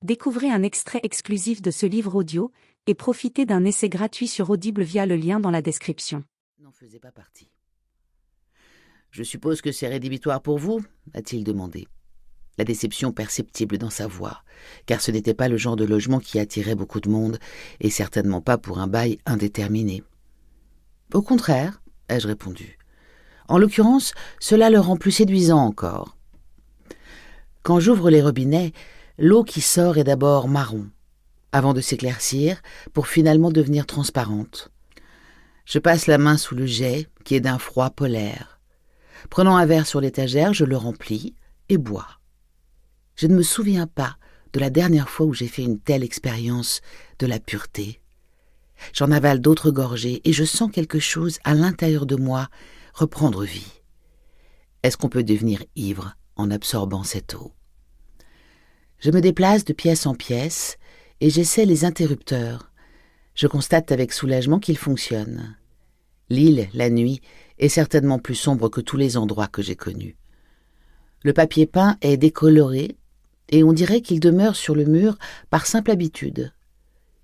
Découvrez un extrait exclusif de ce livre audio et profitez d'un essai gratuit sur Audible via le lien dans la description. N'en faisait pas partie. « Je suppose que c'est rédhibitoire pour vous ?» a-t-il demandé. La déception perceptible dans sa voix, car ce n'était pas le genre de logement qui attirait beaucoup de monde, et certainement pas pour un bail indéterminé. « Au contraire, ai-je répondu. En l'occurrence, cela le rend plus séduisant encore. Quand j'ouvre les robinets, l'eau qui sort est d'abord marron, avant de s'éclaircir, pour finalement devenir transparente. Je passe la main sous le jet, qui est d'un froid polaire. Prenant un verre sur l'étagère, je le remplis et bois. Je ne me souviens pas de la dernière fois où j'ai fait une telle expérience de la pureté. J'en avale d'autres gorgées et je sens quelque chose à l'intérieur de moi reprendre vie. Est-ce qu'on peut devenir ivre en absorbant cette eau? Je me déplace de pièce en pièce et j'essaie les interrupteurs. Je constate avec soulagement qu'ils fonctionnent. L'île, la nuit, est certainement plus sombre que tous les endroits que j'ai connus. Le papier peint est décoloré et on dirait qu'il demeure sur le mur par simple habitude.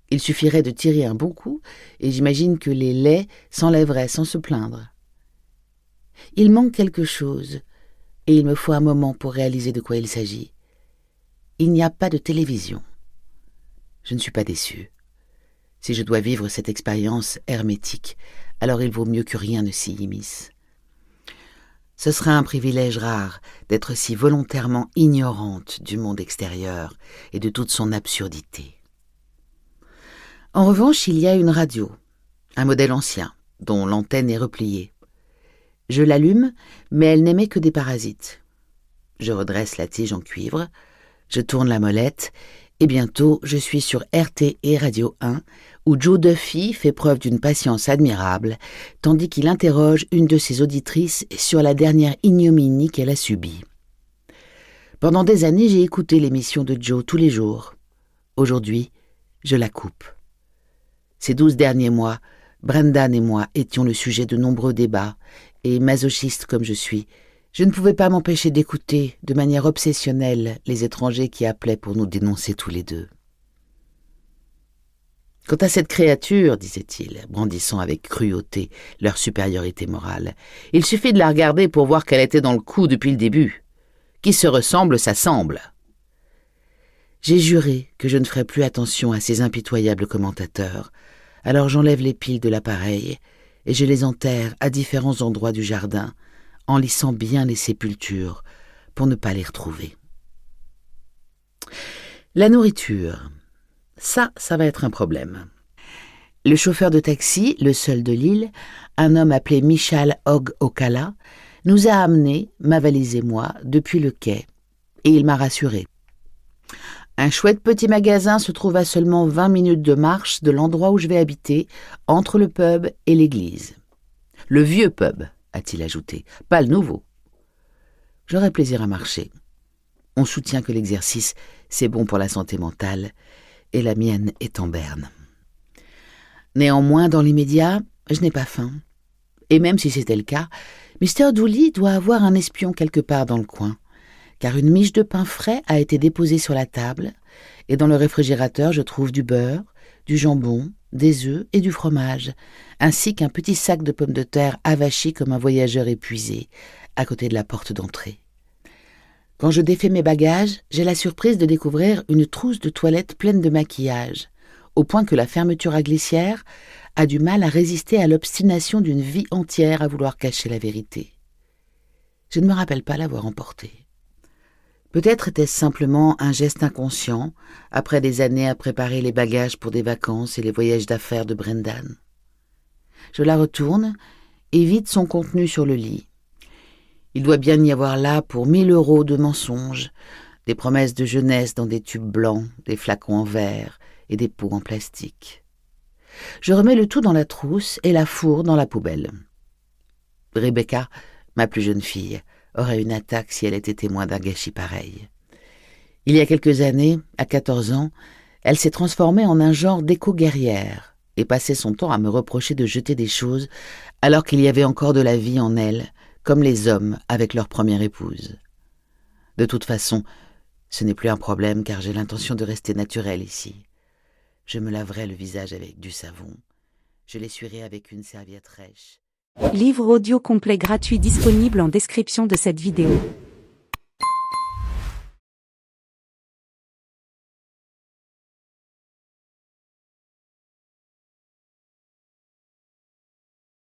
Il suffirait de tirer un bon coup et j'imagine que les laits s'enlèveraient sans se plaindre. Il manque quelque chose et il me faut un moment pour réaliser de quoi il s'agit. Il n'y a pas de télévision. Je ne suis pas déçu. Si je dois vivre cette expérience hermétique, alors il vaut mieux que rien ne s'y immisce. Ce sera un privilège rare d'être si volontairement ignorante du monde extérieur et de toute son absurdité. En revanche, il y a une radio, un modèle ancien, dont l'antenne est repliée. Je l'allume, mais elle n'émet que des parasites. Je redresse la tige en cuivre, je tourne la molette, et bientôt je suis sur RTE Radio 1, où Joe Duffy fait preuve d'une patience admirable, tandis qu'il interroge une de ses auditrices sur la dernière ignominie qu'elle a subie. Pendant des années, j'ai écouté l'émission de Joe tous les jours. Aujourd'hui, je la coupe. Ces 12 derniers mois, Brendan et moi étions le sujet de nombreux débats, et masochiste comme je suis, je ne pouvais pas m'empêcher d'écouter, de manière obsessionnelle, les étrangers qui appelaient pour nous dénoncer tous les deux. « Quant à cette créature, disait-il, brandissant avec cruauté leur supériorité morale, il suffit de la regarder pour voir qu'elle était dans le coup depuis le début. Qui se ressemble, s'assemble. » J'ai juré que je ne ferais plus attention à ces impitoyables commentateurs, alors j'enlève les piles de l'appareil et je les enterre à différents endroits du jardin, en lissant bien les sépultures pour ne pas les retrouver. La nourriture, ça va être un problème. Le chauffeur de taxi, le seul de l'île, un homme appelé Michal Og Okala, nous a amenés, ma valise et moi, depuis le quai, et il m'a rassuré. Un chouette petit magasin se trouve à seulement 20 minutes de marche de l'endroit où je vais habiter, entre le pub et l'église. Le vieux pub, a-t-il ajouté, pas le nouveau. J'aurais plaisir à marcher. On soutient que l'exercice, c'est bon pour la santé mentale, et la mienne est en berne. Néanmoins, dans l'immédiat, je n'ai pas faim. Et même si c'était le cas, Mr. Dooley doit avoir un espion quelque part dans le coin, car une miche de pain frais a été déposée sur la table, et dans le réfrigérateur, je trouve du beurre, du jambon, des œufs et du fromage, ainsi qu'un petit sac de pommes de terre avachi comme un voyageur épuisé, à côté de la porte d'entrée. Quand je défais mes bagages, j'ai la surprise de découvrir une trousse de toilette pleine de maquillage, au point que la fermeture à glissière a du mal à résister à l'obstination d'une vie entière à vouloir cacher la vérité. Je ne me rappelle pas l'avoir emportée. Peut-être était-ce simplement un geste inconscient, après des années à préparer les bagages pour des vacances et les voyages d'affaires de Brendan. Je la retourne et vide son contenu sur le lit. Il doit bien y avoir là pour 1000 € de mensonges, des promesses de jeunesse dans des tubes blancs, des flacons en verre et des pots en plastique. Je remets le tout dans la trousse et la fourre dans la poubelle. Rebecca, ma plus jeune fille, aurait une attaque si elle était témoin d'un gâchis pareil. Il y a quelques années, à 14 ans, elle s'est transformée en un genre d'éco-guerrière et passait son temps à me reprocher de jeter des choses alors qu'il y avait encore de la vie en elle, comme les hommes avec leur première épouse. De toute façon, Ce n'est plus un problème car j'ai l'intention de rester naturelle ici. Je me laverai le visage avec du savon. Je l'essuierai avec une serviette rêche. Livre audio complet gratuit disponible en description de cette vidéo.